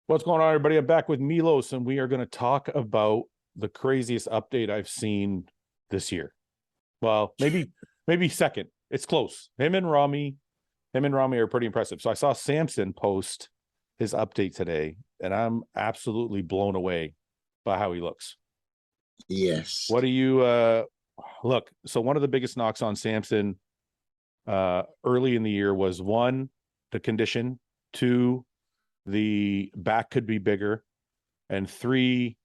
What's going on, everybody? I'm back with Milos, and we are going to talk about the craziest update I've seen this year. Well, maybe second. It's close. Him and Rami are pretty impressive. So I saw Samson post his update today, and I'm absolutely blown away by how he looks. Yes. What do you look? So one of the biggest knocks on Samson early in the year was one, the condition, two, the back could be bigger, and three,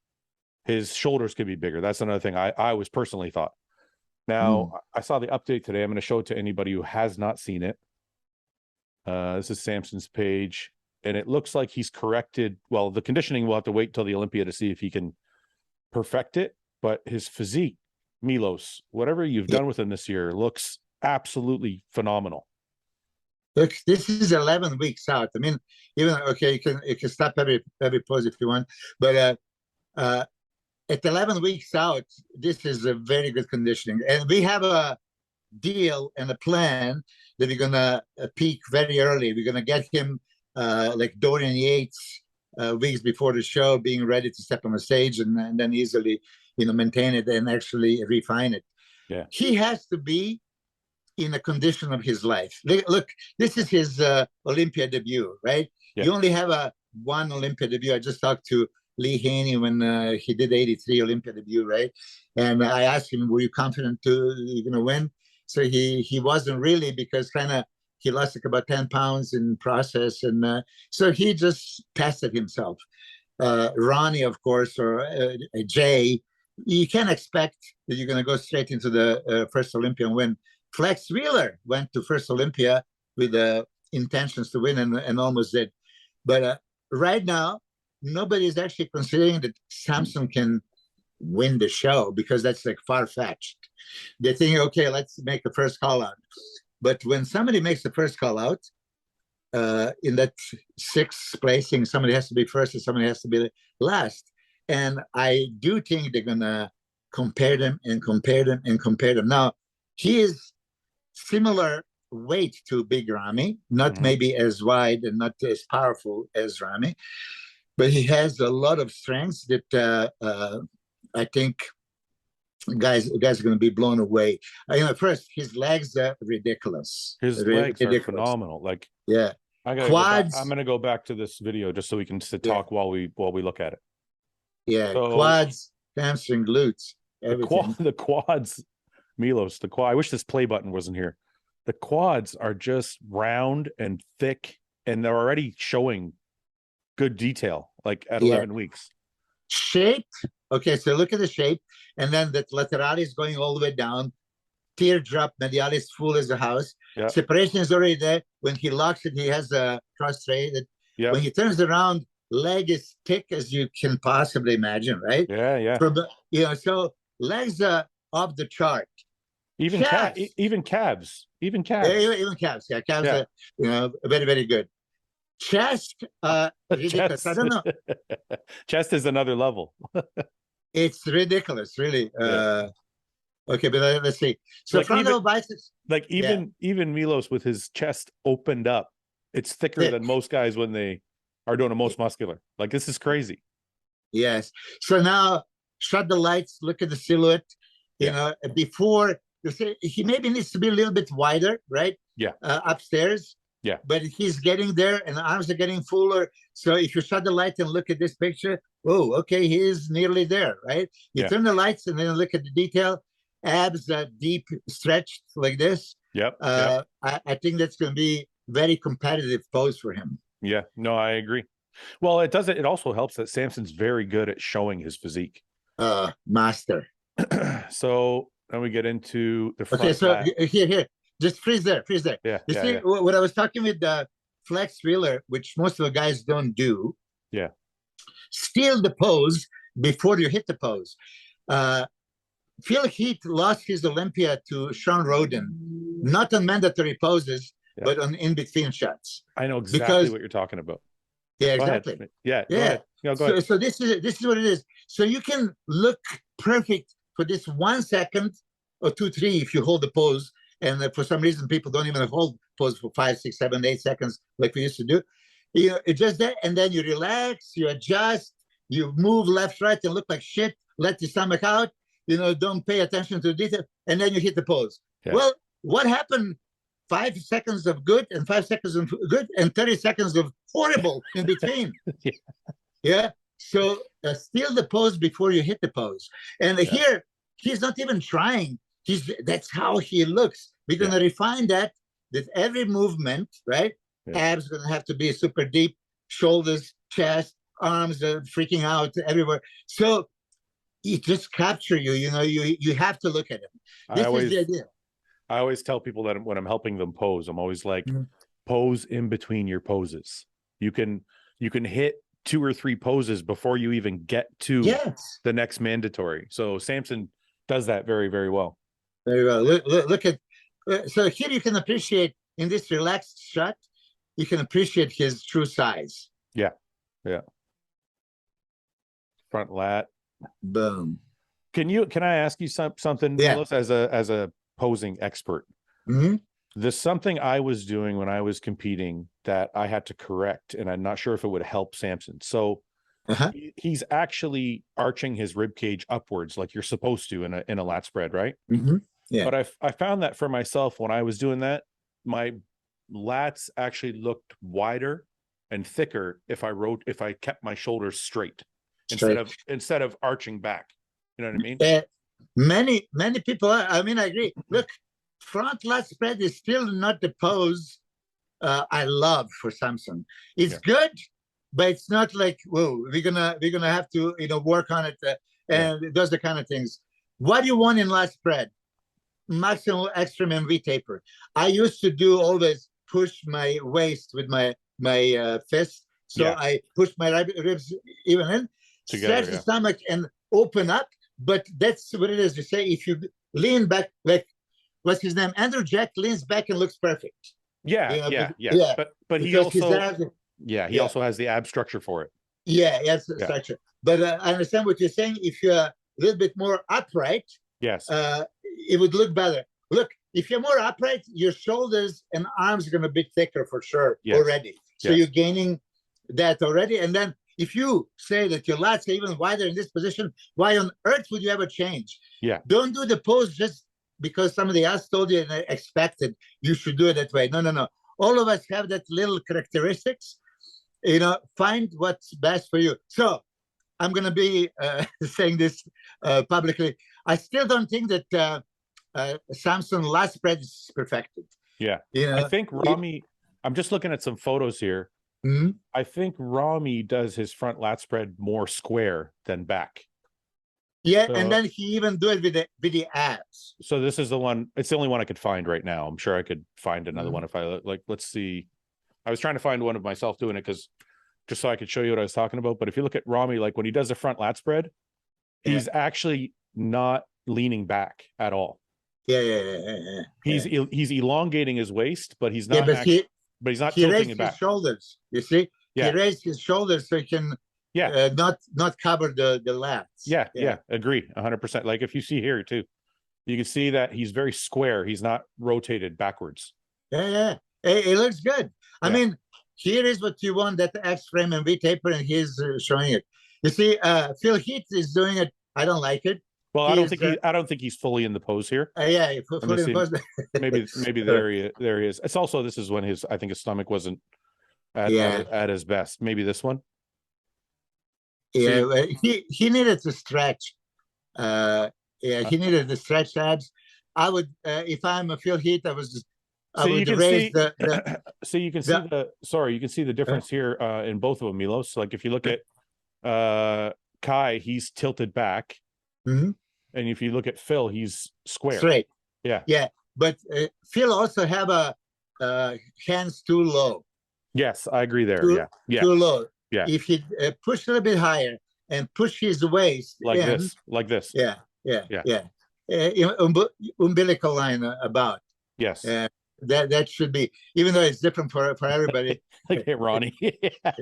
his shoulders could be bigger. That's another thing I was personally thought. Now, I saw the update today. I'm going to show it to anybody who has not seen it. This is Samson's page, and it looks like he's corrected. Well, the conditioning, we'll have to wait till the Olympia to see if he can perfect it, but his physique, Milos, whatever you've done with him this year, looks absolutely phenomenal. Look, this is 11 weeks out. I mean, even okay, you can stop every pose if you want, but at 11 weeks out, this is a very good conditioning, and we have a deal and a plan that we're gonna peak very early. We're gonna get him like Dorian Yates weeks before the show, being ready to step on the stage, and then easily, maintain it and actually refine it. Yeah, he has to be in a condition of his life. Look, this is his Olympia debut, right? Yeah. You only have one Olympia debut. I just talked to Lee Haney when he did 83 Olympia debut, right? And I asked him, were you confident you're going to win? So he wasn't really, because he lost like about 10 pounds in process. And so he just tested himself. Ronnie, of course, or Jay, you can't expect that you're going to go straight into the first Olympia and win. Flex Wheeler went to first Olympia with intentions to win and almost did. But right now, nobody is actually considering that Samson can win the show, because that's like far-fetched. They think, okay, let's make the first call out. But when somebody makes the first call out, in that sixth placing, somebody has to be first and somebody has to be last. And I do think they're going to compare them and compare them and compare them. Now, he is similar weight to Big Rami, not maybe as wide and not as powerful as Rami, but he has a lot of strengths that I think guys are going to be blown away. First, his legs are ridiculous. His legs are phenomenal. Like, yeah, quads. I'm going to go back to this video just so we can talk while we look at it. Yeah, so, quads, hamstring, glutes, everything. The quads. Milos, the quad. I wish this play button wasn't here. The quads are just round and thick, and they're already showing good detail, like at 11 weeks. Shape. Okay, so look at the shape, and then the lateralis going all the way down. Teardrop medialis full as a house. Yep. Separation is already there. When he locks it, he has a cross tray. When he turns around, leg is thick as you can possibly imagine, right? Yeah. So legs are off the chart. Even calves. Even calves. Yeah, even calves. Yeah, calves are very, very good. Chest, ridiculous. I don't know. Chest is another level. It's ridiculous, really. Okay, but let's see. So like frontal biceps, like even Milos with his chest opened up, it's thicker than most guys when they are doing the most muscular. Like, this is crazy. Yes. So now shut the lights. Look at the silhouette. Before. He maybe needs to be a little bit wider, right? Yeah. Upstairs. Yeah. But he's getting there, and the arms are getting fuller. So if you shut the light and look at this picture, oh, okay, he is nearly there, right? You turn the lights and then look at the detail. Abs are deep stretched like this. Yep. I think that's going to be very competitive pose for him. Yeah. No, I agree. Well, it does. It also helps that Samson's very good at showing his physique. Master. So. Then we get into the front. Okay, so here, just freeze there. Yeah. You see what I was talking with the Flex Wheeler, which most of the guys don't do. Yeah. Steal the pose before you hit the pose. Phil Heath lost his Olympia to Sean Roden, not on mandatory poses, but on in-between shots. I know exactly what you're talking about. Yeah, exactly. Yeah. Go ahead. So this is what it is. So you can look perfect for this 1 second or 2, 3 if you hold the pose, and for some reason people don't even hold pose for 5, 6, 7, 8 seconds like we used to do. You know, it's just that, and then you relax, you adjust, you move left, right, and look like shit. Let your stomach out. You know, don't pay attention to detail, and then you hit the pose. Yeah. Well, what happened? 5 seconds of good and 5 seconds of good and 30 seconds of horrible in between. Yeah. Yeah. So steal the pose before you hit the pose. And here, he's not even trying. That's how he looks. We're going to refine that every movement, right? Yeah. Abs going to have to be super deep, shoulders, chest, arms are freaking out everywhere. So it just capture you. You know, you have to look at him. This is the idea. I always tell people that when I'm helping them pose, I'm always like, pose in between your poses. You can hit 2 or 3 poses before you even get to the next mandatory. So Samson does that very, very well. Very well. Look at so here you can appreciate in this relaxed shot, you can appreciate his true size. Yeah. Yeah. Front lat. Boom. Can I ask you something, Milos, as a posing expert? There's something I was doing when I was competing that I had to correct, and I'm not sure if it would help Samson. So he's actually arching his rib cage upwards like you're supposed to in a lat spread, right? Yeah. But I found that for myself when I was doing that, my lats actually looked wider and thicker if I kept my shoulders straight instead of arching back. You know what I mean? Many people I mean, I agree. Look, front lat spread is still not the pose I love for Samson. It's good, but it's not like, whoa, we're gonna have to, you know, work on it and it does the kind of things. What do you want in lat spread? Maximal extreme MV taper. I used to do always push my waist with my fist, so I push my ribs even in, stretch the stomach and open up. But that's what it is. You say if you lean back, like what's his name? Andrew Jack leans back and looks perfect. Yeah. But he also he also has the ab structure for it. Yeah, structure. But I understand what you're saying. If you're a little bit more upright, it would look better. Look, if you're more upright, your shoulders and arms are going to be thicker for sure already. So you're gaining that already. And then if you say that your lats are even wider in this position, why on earth would you ever change? Yeah. Don't do the pose just because somebody else told you and expected you should do it that way. No. All of us have that little characteristics. You know, find what's best for you. So I'm going to be saying this publicly. I still don't think that Samson lat spread is perfected. Yeah. You know, I think Rami, I'm just looking at some photos here. I think Rami does his front lat spread more square than back. Yeah, so, and then he even do it with the abs. So this is the one. It's the only one I could find right now. I'm sure I could find another one if I like. Let's see. I was trying to find one of myself doing it because just so I could show you what I was talking about. But if you look at Rami, like when he does a front lat spread, he's actually not leaning back at all. He's elongating his waist, but he's not. But he's not tilting it back. His shoulders. You see, he raised his shoulders so he can not cover the lats. Agree 100%. Like if you see here too, you can see that he's very square. He's not rotated backwards. It looks good. I mean, here is what you want, that X frame and V taper, and he's showing it. You see, Phil Heath is doing it. I don't like it. Well, I don't think he's fully in the pose here. Fully in the pose. maybe there he is. It's also, this is when I think his stomach wasn't at his best. Maybe this one. Yeah, he needed to stretch. He needed to stretch abs. I would, if I'm a Phil Heath, I would raise the. So you can see the difference here in both of them, Milos. Like if you look at Kai, he's tilted back. And if you look at Phil, he's square. Straight. Yeah. But Phil also have a hands too low. Yes, I agree there. Too low. Yeah. If he push a little bit higher and push his waist like this. Umbilical line about. Yes. That should be, even though it's different for everybody. Look at Ronnie.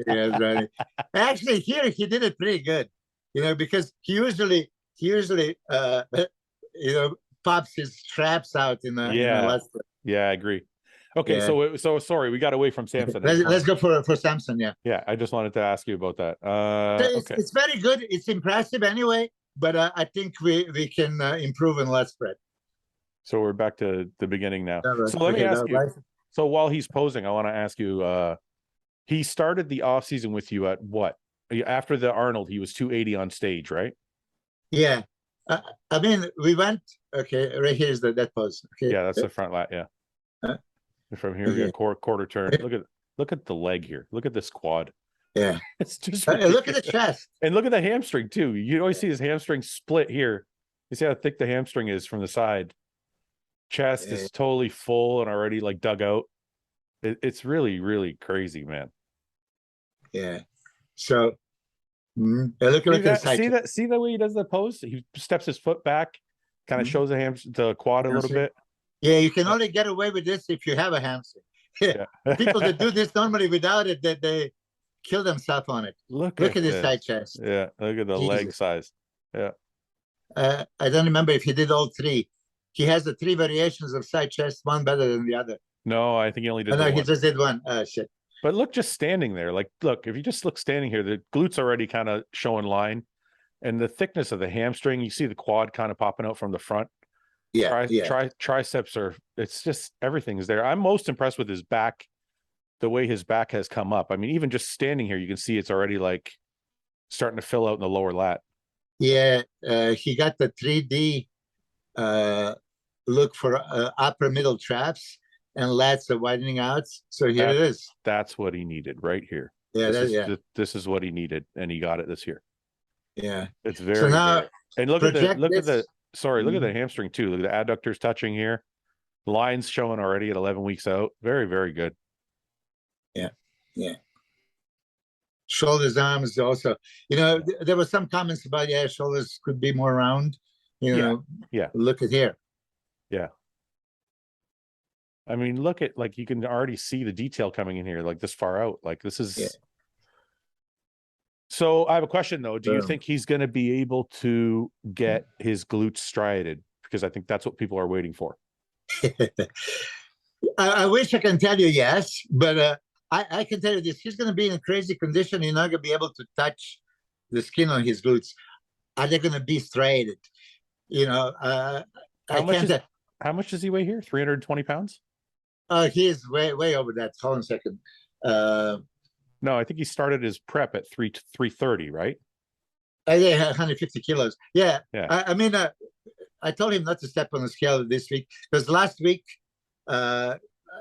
Ronnie. Actually, here he did it pretty good. You know, because he usually pops his straps out in the I agree. Okay, Yeah. so sorry, we got away from Samson. Let's go for Samson. Yeah. Yeah, I just wanted to ask you about that. So Okay, it's very good. It's impressive anyway, but I think we can improve in lat spread. so we're back to the beginning now. All right. So let me Okay, ask you. right. So while he's posing, I want to ask you. He started the off season with you at what? After the Arnold, he was 280 on stage, right? Yeah. I mean, we went. Okay, right here is that pose. Okay. Yeah, that's the front lat. Yeah. Uh, From here, we yeah. got quarter turn. Look at the leg here. Look at this quad. Yeah. It's just Look at the chest. and look at the hamstring too. You always see his hamstring split here. You see how thick the hamstring is from the side. Chest is totally full and already like dug out. It's really, really crazy, man. Yeah. So look at the side. See the way he does the pose? He steps his foot back, kind of shows the quad a little bit. Yeah, you can only get away with this if you have a hamstring. Yeah. People that do this normally without it, that they kill themselves on it. Look at this side chest. Yeah, look at the leg size. Yeah. I don't remember if he did all three. He has the three variations of side chest, one better than the other. No, I think he only did no, one. he just did one. Shit. But look, just standing there. Like, look, if you just look standing here, the glutes already kind of showing line. And the thickness of the hamstring, you see the quad kind of popping out from the front. Yeah, triceps are, it's just, everything is there. I'm most impressed with his back, the way his back has come up. I mean, even just standing here, you can see it's already like starting to fill out in the lower lat. Yeah, he got the 3D look for upper middle traps and lats are widening out. So here it is. That's what he needed right here. Yeah, this is what he needed, and he got it this year. Yeah, it's very. So now, very, and look at the hamstring too. Look at the adductors touching here. Lines showing already at 11 weeks out. Very, very good. Yeah, yeah. Shoulders, arms also. You know, there were some comments about shoulders could be more round. You know, look at here. Yeah. I mean, look at, like, you can already see the detail coming in here, like this far out. Like, this is. Yeah. So I have a question though. Do you think he's going to be able to get his glutes striated? Because I think that's what people are waiting for. I wish I can tell you yes, but I can tell you this: he's going to be in a crazy condition. He's not going to be able to touch the skin on his glutes. Are they going to be striated? You know, how much does he weigh here? 320 pounds? He is way over that. Hold on a second. No, I think he started his prep at 330, right? Yeah, 150 kilos. Yeah. Yeah. I mean, I told him not to step on the scale this week because last week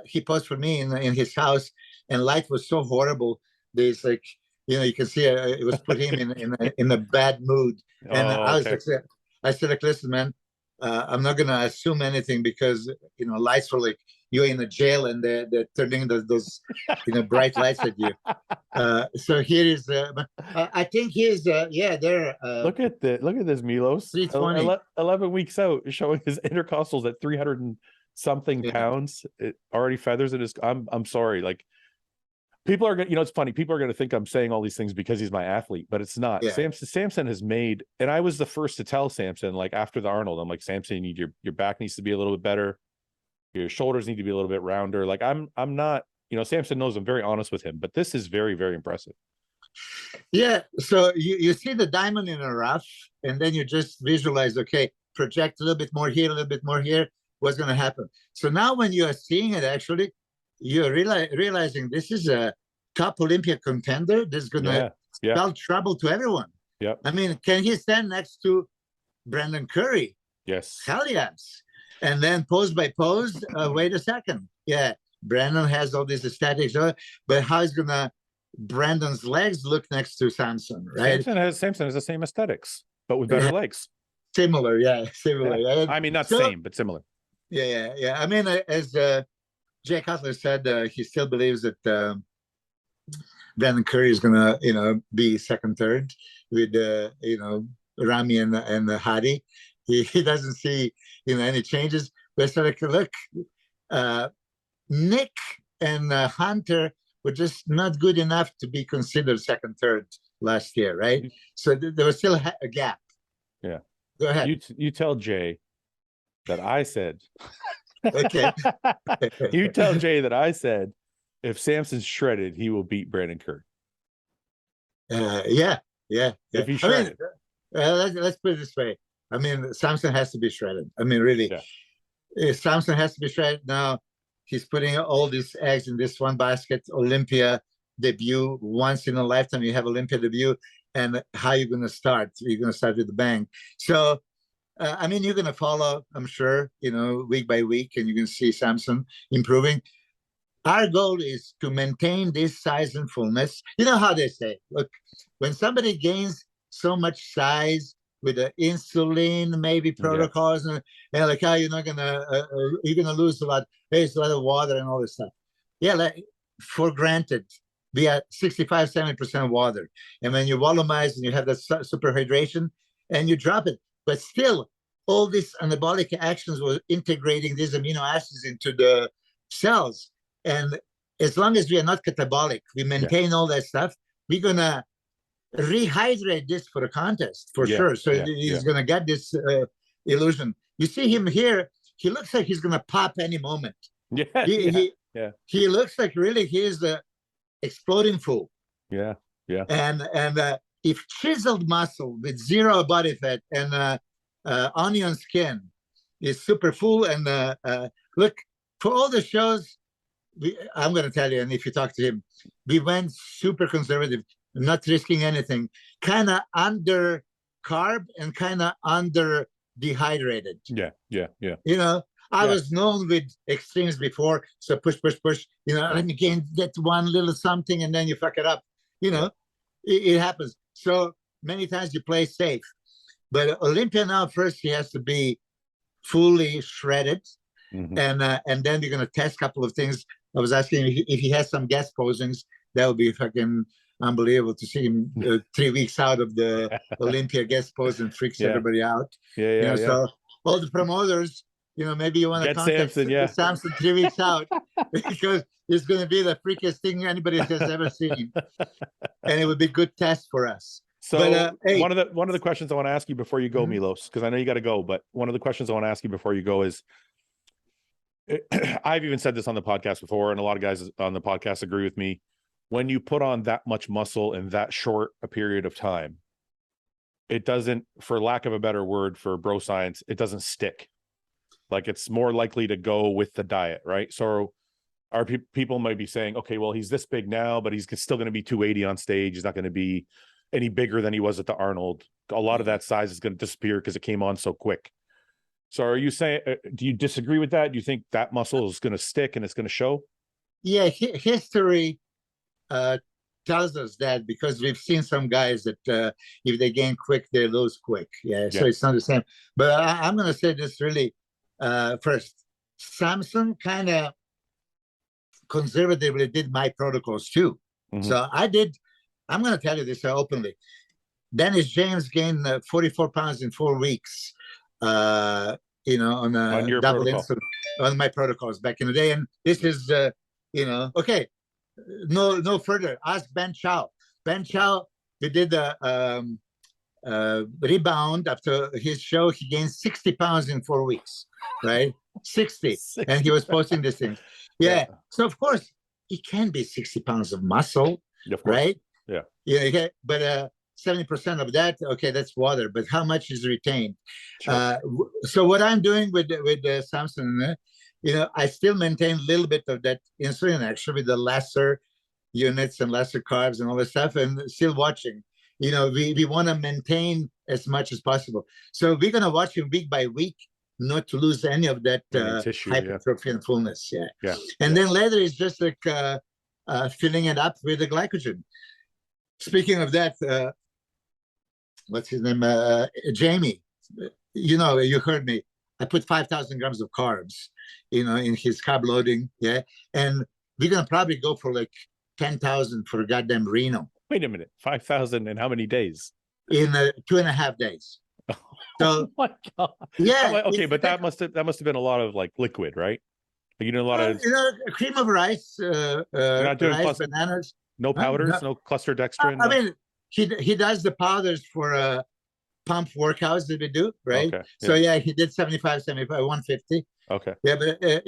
he posed for me in his house, and light was so horrible. There's like, you know, you can see it was put him in a bad mood. And I said, like, listen, man, I'm not gonna assume anything because you know lights were like you're in a jail and they're turning those bright lights at you. So here is I think he's there. Look at this Milos. 11 weeks out, showing his intercostals at 300 and something pounds. It already feathers in his. I'm sorry, like. People are gonna, it's funny. People are gonna think I'm saying all these things because he's my athlete, but it's not. Yeah. Samson has made, and I was the first to tell Samson, like after the Arnold, I'm like, Samson, you need your back needs to be a little bit better, your shoulders need to be a little bit rounder. Like I'm not, Samson knows I'm very honest with him, but this is very, very impressive. Yeah. So you see the diamond in a rough, and then you just visualize, okay, project a little bit more here, a little bit more here. What's going to happen? So now when you are seeing it, actually, you're realizing this is a top Olympia contender. This is going to spell trouble to everyone. Yeah. I mean, can he stand next to Brandon Curry? Yes. Hell yes. And then pose by pose, wait a second. Yeah, Brandon has all these aesthetics, but how is Brandon's legs look next to Samson, right? Samson has the same aesthetics, but with better legs. Similar. Yeah. Yeah. I mean, not same, but similar. Yeah. I mean, as Jay Cutler said, he still believes that Brandon Curry is gonna, be second, third with Rami and Hadi. He doesn't see any changes. But so like, look, Nick and Hunter were just not good enough to be considered second, third last year, right? So there was still a gap. Yeah. Go ahead. You tell Jay that I said Okay. You tell Jay that I said if Samson's shredded, he will beat Brandon Kirk. Yeah. If he's I mean, shredded. let's put it this way. I mean, Samson has to be shredded. I mean, really, Samson has to be shredded. Now he's putting all these eggs in this one basket. Olympia debut, once in a lifetime. You have Olympia debut, and how you're going to start? You're going to start with the bang. So, I mean, you're going to follow, I'm sure, week by week, and you're going to see Samson improving. Our goal is to maintain this size and fullness. You know how they say, look, when somebody gains so much size with the insulin, maybe protocols, and like, how you're gonna lose a lot. There's a lot of water and all this stuff. Yeah, like, for granted, we are 65-70% water, and when you volumize and you have that super hydration, and you drop it, but still, all these anabolic actions were integrating these amino acids into the cells. And as long as we are not catabolic, we maintain all that stuff, we're going to rehydrate this for the contest, for sure. So he's going to get this illusion. You see him here, he looks like he's going to pop any moment. He looks like really he is the exploding fool. And if chiseled muscle with zero body fat and onion skin is super full, and look, for all the shows, I'm going to tell you, and if you talk to him, we went super conservative, not risking anything, kind of under carb and kind of under dehydrated. I was known with extremes before, so push, let me gain that one little something, and then you fuck it up. It happens. So many times you play safe. But Olympia now, first he has to be fully shredded, and then we're going to test a couple of things. I was asking if he has some guest posings. That would be fucking unbelievable to see him 3 weeks out of the Olympia guest pose and freaks everybody out. So all the promoters, maybe you want to contact Samson 3 weeks out, because it's going to be the freakiest thing anybody has ever seen, and it would be a good test for us. So one of the questions I want to ask you before you go, Milos, because I know you got to go, but one of the questions I want to ask you before you go is, I've even said this on the podcast before, and a lot of guys on the podcast agree with me. When you put on that much muscle in that short a period of time, it doesn't, for lack of a better word for bro science, it doesn't stick. Like, it's more likely to go with the diet, right? So our people might be saying, okay, well, he's this big now, but he's still going to be 280 on stage. He's not going to be any bigger than he was at the Arnold. A lot of that size is going to disappear because it came on so quick. So are you saying, do you disagree with that? Do you think that muscle is going to stick and it's going to show? Yeah, history tells us that, because we've seen some guys that if they gain quick, they lose quick. So it's not the same. But I'm going to say this really first. Samson kind of conservatively did my protocols too. So I'm going to tell you this openly. Dennis James gained 44 pounds in 4 weeks. On your double protocol. insulin, on my protocols back in the day. And this is, okay, no further. Ask Ben Chow. Ben Chow, we did a rebound after his show. He gained 60 pounds in 4 weeks, right? 60. And he was posting this thing. So, of course, it can be 60 pounds of muscle, right? But 70% of that, okay, that's water, but how much is retained? So what I'm doing with Samson, I still maintain a little bit of that insulin, actually, with the lesser units and lesser carbs and all this stuff, and still watching. We want to maintain as much as possible. So we're going to watch him week by week, not to lose any of that tissue, hypertrophy and fullness. And then later it's just like filling it up with the glycogen. Speaking of that, what's his name? Jamie. You heard me. I put 5,000 grams of carbs, in his carb loading. And we're going to probably go for like 10,000 for goddamn Reno. Wait a minute. 5,000 in how many days? In 2.5 days. So, oh my God. Yeah. Okay, but that must have been a lot of like liquid, right? Like, a lot of cream of rice, rice, bananas. No powders, no cluster dextrin. I mean, he does the powders for pump workouts that we do, right? Okay, so he did 75, 150. Okay. Yeah, but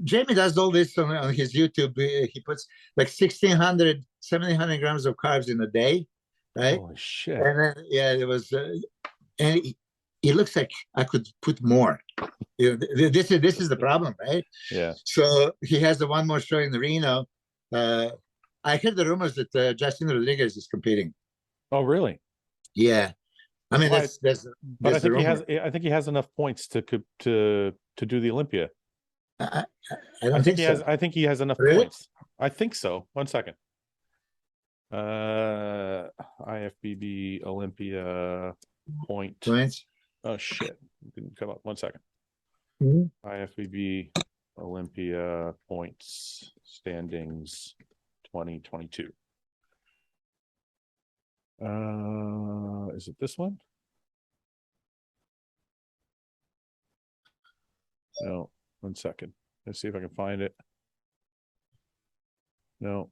Jamie does all this on his YouTube. He puts like 1,600, 1,700 grams of carbs in a day, right? Holy shit. And then, yeah, it was, and it looks like I could put more. You know, this is the problem, right? Yeah. So he has the one more show in Reno. I heard the rumors that Justin Rodriguez is competing. Oh, really? Yeah, I mean Why? that's But I think he rumor. has. I think he has enough points to do the Olympia. I don't think he so. has. I think he has enough Really? points. I think so. 1 second. IFBB Olympia points. Oh shit! Didn't come up. 1 second. Mm-hmm. IFBB Olympia points standings 2022. Is it this one? No. 1 second. Let's see if I can find it. No.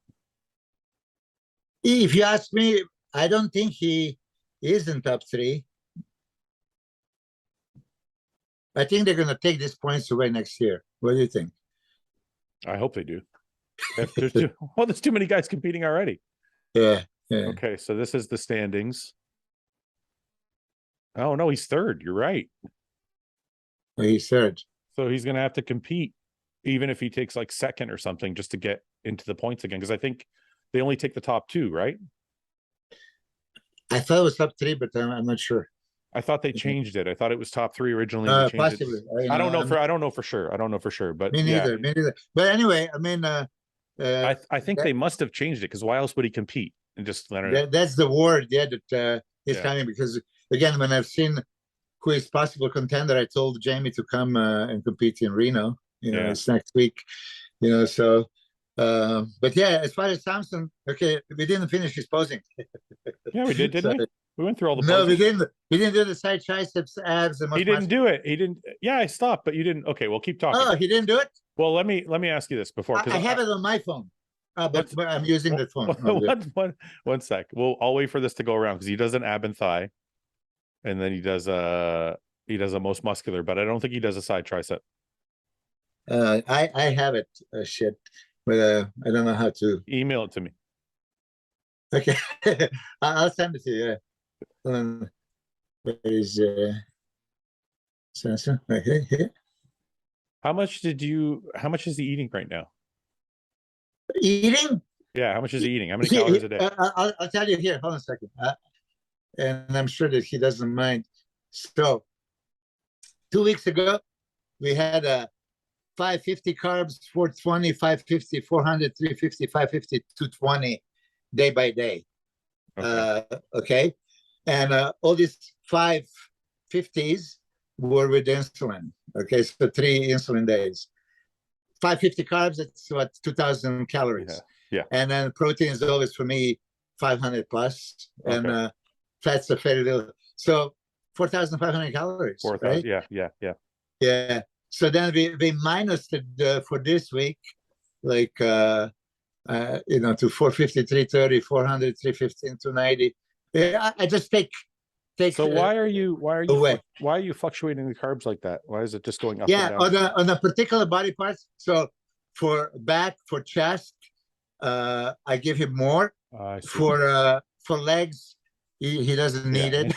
If you ask me, I don't think he is in top 3. I think they're going to take these points away next year. What do you think? I hope they do. There's too many guys competing already. Yeah. Okay, so this is the standings. Oh no, he's third. You're right. Well, he's third. So he's going to have to compete, even if he takes like second or something, just to get into the points again. Because I think they only take the top 2, right? I thought it was top 3, but I'm not sure. I thought they changed it. I thought it was top 3 originally. Possibly. I don't know for sure. I don't know for sure. But me neither. Me neither. But anyway, I mean, I think they must have changed it, because why else would he compete and just let her? That's the word. Yeah, that is coming, because again, when I've seen who is possible contender, I told Jamie to come and compete in Reno. You know, it's next week. You know, so. But yeah, as far as Samson, okay, we didn't finish his posing. Yeah, we did, didn't we? We went through all the No, poses. we didn't. We didn't do the side triceps, abs, and he didn't do it. He didn't. Yeah, I stopped, but you didn't. Okay, well, keep talking. Oh, he didn't do it? Well, let me ask you this before. I have it on my phone, but I'm using the phone. One sec. I'll wait for this to go around, because he does an ab and thigh, and then he does a most muscular, but I don't think he does a side tricep. I have it. Shit. But I don't know how to email it to me. Okay, I'll send it to you. Where is Samson? Okay, here. How much is he eating right now? Eating? Yeah, how much is he eating? How many calories a day? I'll tell you here. Hold on a second. And I'm sure that he doesn't mind. So, 2 weeks ago, we had 550 carbs, 420, 550, 400, 350, 550, 220 day by day. Okay. And all these 550s were with insulin. Okay. So 3 insulin days. 550 carbs, that's what, 2,000 calories. Yeah. And then protein is always for me 500 plus. Okay. And fats are very little. So 4,500 calories. 4,000. Right? Yeah. So then we minused it for this week, like, to 450, 330, 400, 315, 290. I just take. So why are you fluctuating the carbs like that? Why is it just going up? Yeah, and down? on a particular body parts. So for back, for chest, I give him more. For legs, he doesn't need it.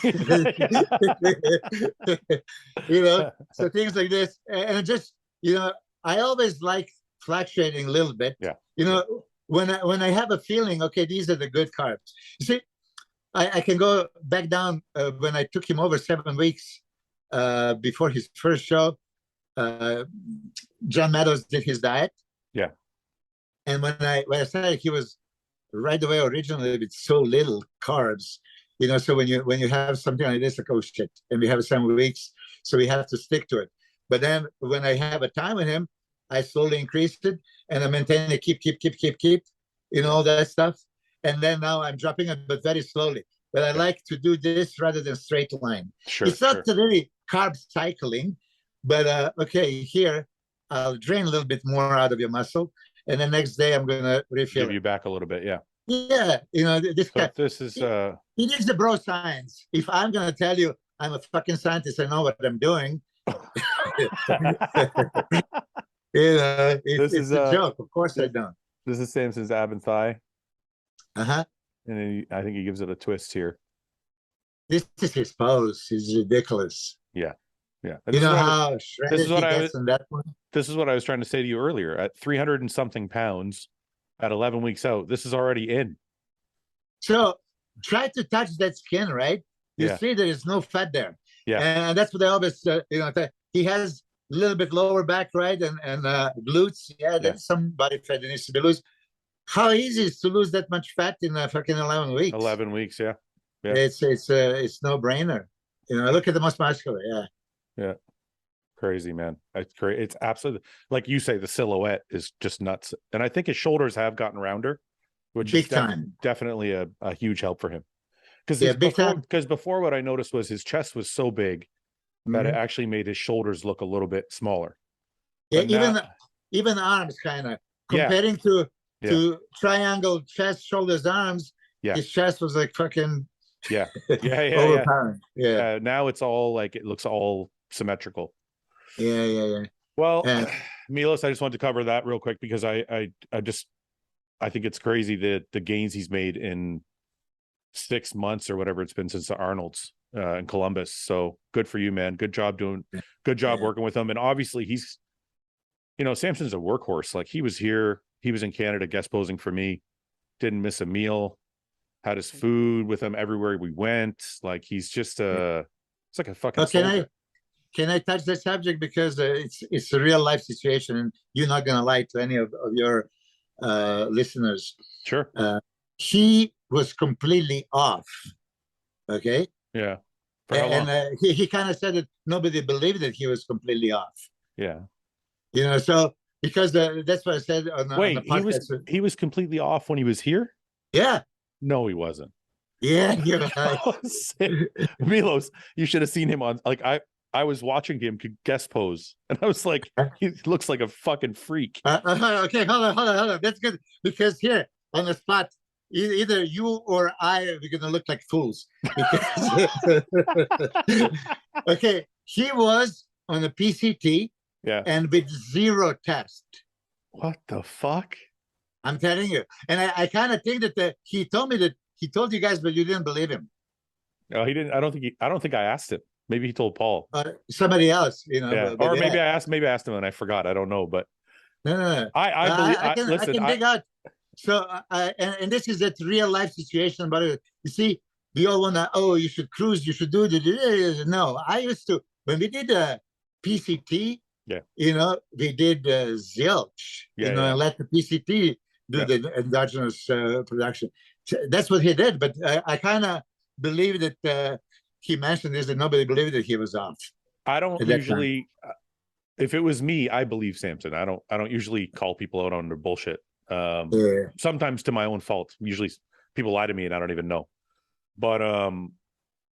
So things like this, and just I always like fluctuating a little bit. Yeah. When I have a feeling, okay, these are the good carbs. You see, I can go back down when I took him over 7 weeks before his first show. John Meadows did his diet. Yeah. And when I started, he was right away originally with so little carbs. So when you have something like this, like, oh shit, and we have 7 weeks, so we have to stick to it. But then when I have a time with him, I slowly increased it, and I maintain it, keep, all that stuff. And then now I'm dropping it, but very slowly. But I like to do this rather than straight line. Sure, it's not really carb cycling, but okay, here I'll drain a little bit more out of your muscle, and the next day I'm going to refill. Give you back a little bit, yeah. Yeah, this guy. This is he needs the bro science. If I'm going to tell you I'm a fucking scientist, I know what I'm doing, It's, This is it's a joke. Of course I don't. this is Samson's ab and thigh, Uh-huh. and then I think he gives it a twist here. This is his pose. It's ridiculous. Yeah, yeah. And You this is know what how this shredded is what he I was gets on that one? this is what I was trying to say to you earlier. At 300 and something pounds, at 11 weeks out, this is already in. So try to touch that skin, right? You Yeah, see there is no fat there. yeah, And that's what I always, he has a little bit lower back, right? And glutes. Yeah, yeah. there's some body fat that needs to be loose. How easy is to lose that much fat in fucking 11 weeks? 11 weeks, yeah. Yeah. It's no brainer. Look at the most muscular. Yeah. Yeah. Crazy, man. It's great. It's absolutely, like you say, the silhouette is just nuts. And I think his shoulders have gotten rounder, which Big is time. definitely a huge help for him. Yeah, big time. Because before what I noticed was his chest was so big that it actually made his shoulders look a little bit smaller. Yeah, But even arms kind of Yeah. comparing to triangle chest, shoulders, arms. Yeah. His chest was like fucking yeah, overpowering. Yeah. now it's all like, it looks all symmetrical. Yeah. Well, And Milos, I just wanted to cover that real quick because I think it's crazy that the gains he's made in 6 months or whatever it's been since the Arnold's in Columbus. So good for you, man. Good job working with him. And obviously he's, Samson's a workhorse. Like he was here, he was in Canada guest posing for me, didn't miss a meal, had his food with him everywhere we went. Like he's just it's like a fucking soldier. Can I touch the subject because it's a real life situation and you're not gonna lie to any of your listeners. Sure. He was completely off. Okay. Yeah. And he kind of said that nobody believed that he was completely off. Yeah. So because that's what I said on the podcast. He was completely off when he was here? Yeah. No, he wasn't. Yeah, you're right. Milos, you should have seen him on, like, I was watching him guest pose, and I was like, he looks like a fucking freak. Okay, hold on. That's good because here on the spot, either you or I are going to look like fools. Okay, he was on a PCT, and with 0 test. What the fuck? I'm telling you, and I kind of think that he told me that he told you guys, but you didn't believe him. No, he didn't. I don't think I asked him. Maybe he told Paul. Somebody else, Yeah. Or maybe I asked him and I forgot. I don't know, but no. I believe. I can dig out. So, and this is a real life situation. But you see, we all want to. Oh, you should cruise. You should do the. No, I used to when we did PCT. Yeah. We did zilch. And let the PCT do the endogenous production. So that's what he did. But I kind of believe that. He mentioned this that nobody believed that he was off. I don't usually. If it was me, I believe Samson. I don't usually call people out on their bullshit. Sometimes to my own fault. Usually, people lie to me and I don't even know. But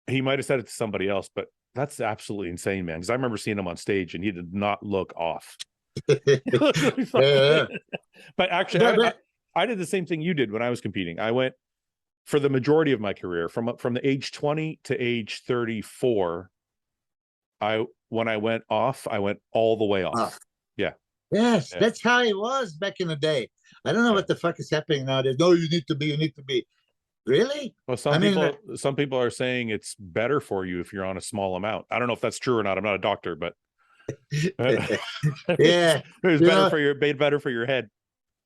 he might have said it to somebody else. But that's absolutely insane, man. Because I remember seeing him on stage and he did not look off. But actually, I did the same thing you did when I was competing. I went. For the majority of my career, from the age 20 to age 34, when I went off, I went all the way off. Yeah. Yes, that's how it was back in the day. I don't know what the fuck is happening nowadays. No, you need to be. Really? Well, some people are saying it's better for you if you're on a small amount. I don't know if that's true or not. I'm not a doctor, but yeah, it's better for your head.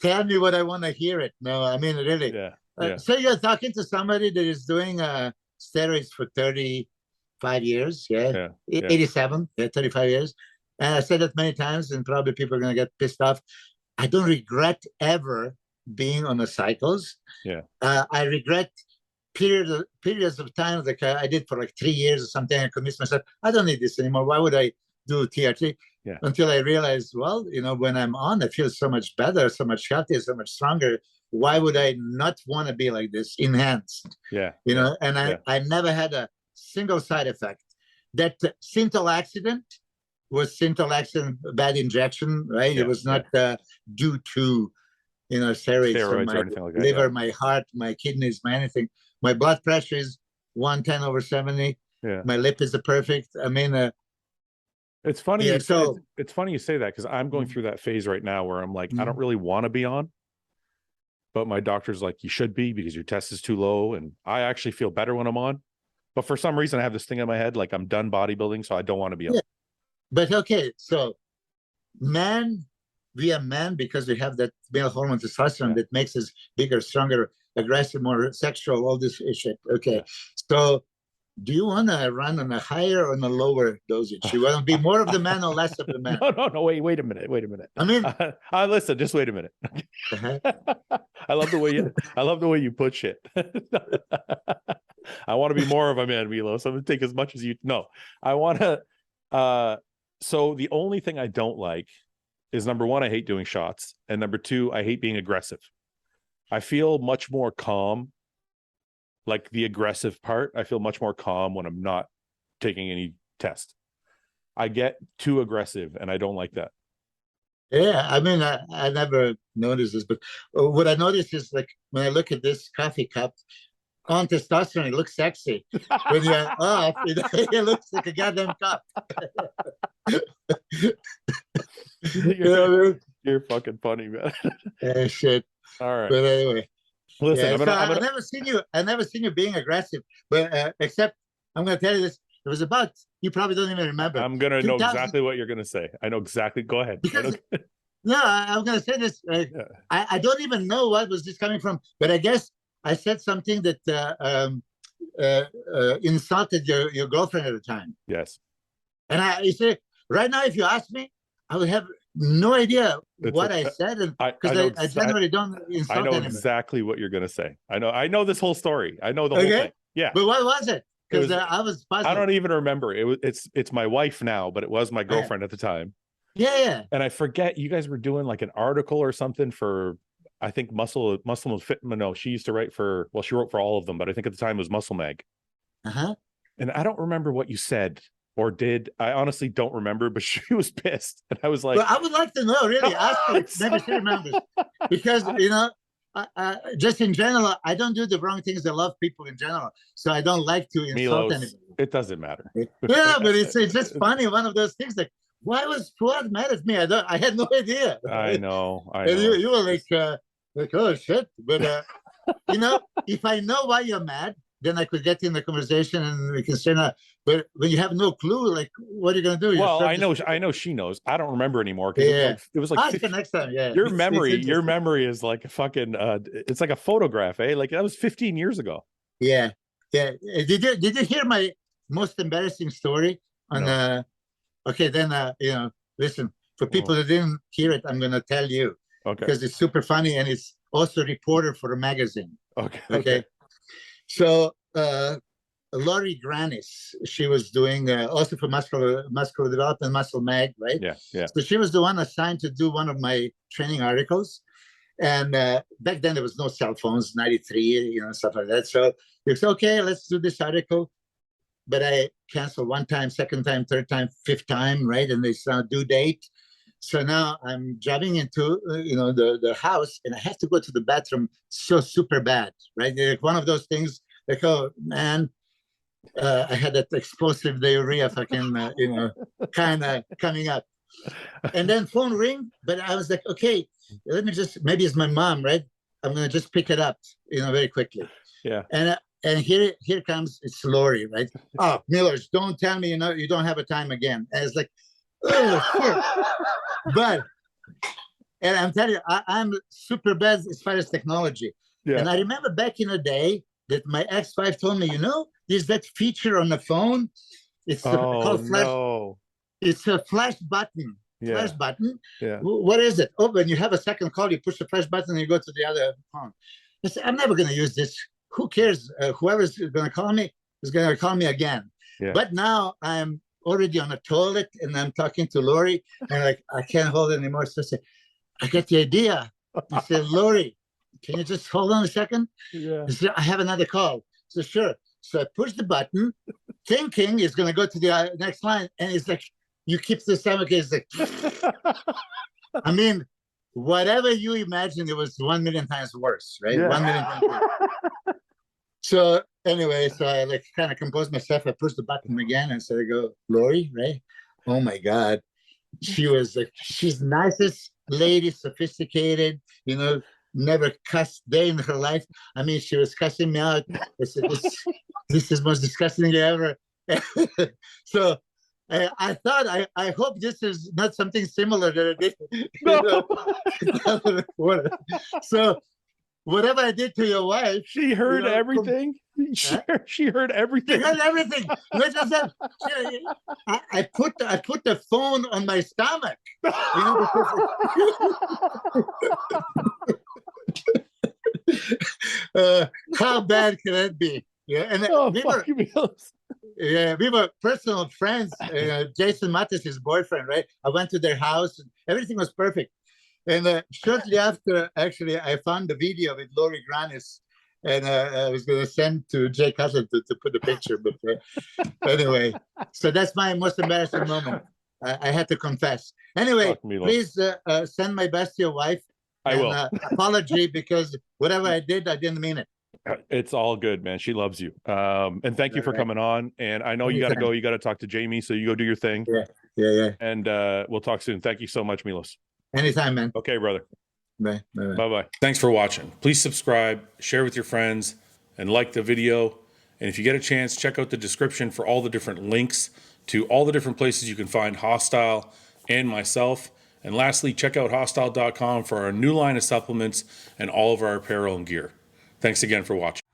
Tell me what I want to hear it. No, I mean really. Yeah. So you're talking to somebody that is doing steroids for 35 years, 87, 35 years. And I said that many times, and probably people are going to get pissed off. I don't regret ever being on the cycles. Yeah. I regret periods of time like I did for like 3 years or something. I convinced myself, I don't need this anymore. Why would I do TRT? Yeah. Until I realized, well, when I'm on, I feel so much better, so much healthier, so much stronger. Why would I not want to be like this, enhanced? Yeah. And I never had a single side effect. That Synthol accident was Synthol accident, bad injection, right? Yeah. It was not due to, steroids or my anything like that, liver, my heart, my kidneys, my anything. My blood pressure is 110/70. Yeah. My lipids are perfect. I mean, It's funny. Yeah. So It's funny you say that because I'm going through that phase right now where I'm like, I don't really want to be on, but my doctor's like, you should be because your test is too low. And I actually feel better when I'm on. But for some reason, I have this thing in my head, like I'm done bodybuilding, so I don't want to be on. yeah. But okay, so man, we are men because we have that male hormone testosterone that makes us bigger, stronger, aggressive, more sexual, all this shit. Okay. So do you want to run on a higher or on a lower dosage? You want to be more of the man or less of the man? No. Wait a minute. I mean, listen, just wait a minute. I love the way you put shit. I want to be more of a man, Milos. I'm gonna take as much as you. No, I want to. So the only thing I don't like is number one, I hate doing shots, and number two, I hate being aggressive. I feel much more calm. Like the aggressive part, I feel much more calm when I'm not taking any test. I get too aggressive, and I don't like that. Yeah, I mean, I never noticed this, but what I noticed is like when I look at this coffee cup on testosterone, it looks sexy. When you're off, it looks like a goddamn cup. You're fucking funny, man. Yeah, shit. All right. But anyway, listen, yeah, I've never seen you. I've never seen you being aggressive. But except I'm going to tell you this. It was about, you probably don't even remember. I'm going to know exactly what you're going to say. I know exactly. Go ahead. Because, no, I'm going to say this. I don't even know what was this coming from, but I guess I said something that insulted your girlfriend at the time. Yes. And you say, right now, if you ask me, I would have no idea what I said, because I generally don't insult anyone. I know exactly what you're going to say. I know this whole story. I know the whole thing. Yeah. But what was it? Because I was positive. I don't even remember. It's my wife now, but it was my girlfriend at the time. Yeah. And I forget, you guys were doing like an article or something for, I think Muscle and Fit. No, she used to write for, well, she wrote for all of them, but I think at the time it was Muscle Mag. And I don't remember what you said or did. I honestly don't remember, but she was pissed. And I was like, well, I would like to know, really. Ask her. Maybe she remembers. Because, just in general, I don't do the wrong things. I love people in general. So I don't like to insult anybody. It doesnn't matter. Yeah, but it's just funny. One of those things like, why was Fouad mad at me? I had no idea. I know. And you were like, oh, shit. But, if I know why you're mad, then I could get in the conversation and we can say that. But when you have no clue, like, what are you going to do? Well, I know she knows. I don't remember anymore. Yeah. It was like ask her next time. Yeah. Your memory is like a fucking, it's like a photograph, eh? Like that was 15 years ago. Yeah. Did you hear my most embarrassing story on, okay, then, listen, for people that didn't hear it, I'm going to tell you. Okay. Because it's super funny and it's also a reporter for a magazine. Okay. So, Laurie Granis, she was doing also for muscular development, Muscle Mag, right? Yeah. So she was the one assigned to do one of my training articles. And back then there was no cell phones, 93, stuff like that. So it's okay, let's do this article. But I canceled one time, second time, third time, fifth time, right? And it's now due date. So now I'm driving into, the house, and I have to go to the bathroom so super bad, right? Like one of those things, like, oh, man, I had that explosive diarrhea fucking, kind of coming up. And then phone ring, but I was like, okay, let me just, maybe it's my mom, right? I'm going to just pick it up, very quickly. Yeah. And here comes, it's Laurie, right? Oh, Milos, don't tell me, you don't have a time again. And it's like, oh, shit. But, and I'm telling you, I'm super bad as far as technology. Yeah. And I remember back in the day that my ex-wife told me, there's that feature on the phone. It's called flash. No. It's a flash button. Yeah. Flash button. Yeah. What is it? Oh, when you have a second call, you push the flash button and you go to the other phone. I said, I'm never going to use this. Who cares? Whoever's going to call me is going to call me again. Yeah. But now I'm already on the toilet and I'm talking to Laurie and I can't hold it anymore. So I said, I got the idea. I said, Laurie, can you just hold on a second? Yeah. I said, I have another call. So sure. So I push the button, thinking it's going to go to the next line. And it's like, you keep the stomach. It's like, I mean, whatever you imagine, it was 1 million times worse, right? Yeah. 1 million times worse. So anyway, so I kind of composed myself. I pushed the button again and so I go, Laurie, right? Oh my God. She's nicest lady, sophisticated, never cussed day in her life. I mean, she was cussing me out. I said, this is the most disgusting thing ever. So I thought, I hope this is not something similar that I did. So whatever I did to your wife, she heard everything. She heard everything. She heard everything. I put the phone on my stomach. How bad can that be? Yeah, and we were personal friends. Jason Mattis, his boyfriend, right? I went to their house. And everything was perfect. And shortly after, actually, I found the video with Lori Granis, and I was going to send to Jay Cutler to put the picture. But anyway, so that's my most embarrassing moment. I had to confess. Anyway, please send my best to your wife. I will. Apology, because whatever I did, I didn't mean it. It's all good, man. She loves you. And thank you for coming on. And I know you got to go. You got to talk to Jamie. So you go do your thing. Yeah. And we'll talk soon. Thank you so much, Milos. Anytime, man. Okay, brother. Bye. Bye-bye. Thanks for watching. Please subscribe, share with your friends, and like the video. And if you get a chance, check out the description for all the different links to all the different places you can find Hostile and myself. And lastly, check out hostile.com for our new line of supplements and all of our apparel and gear. Thanks again for watching.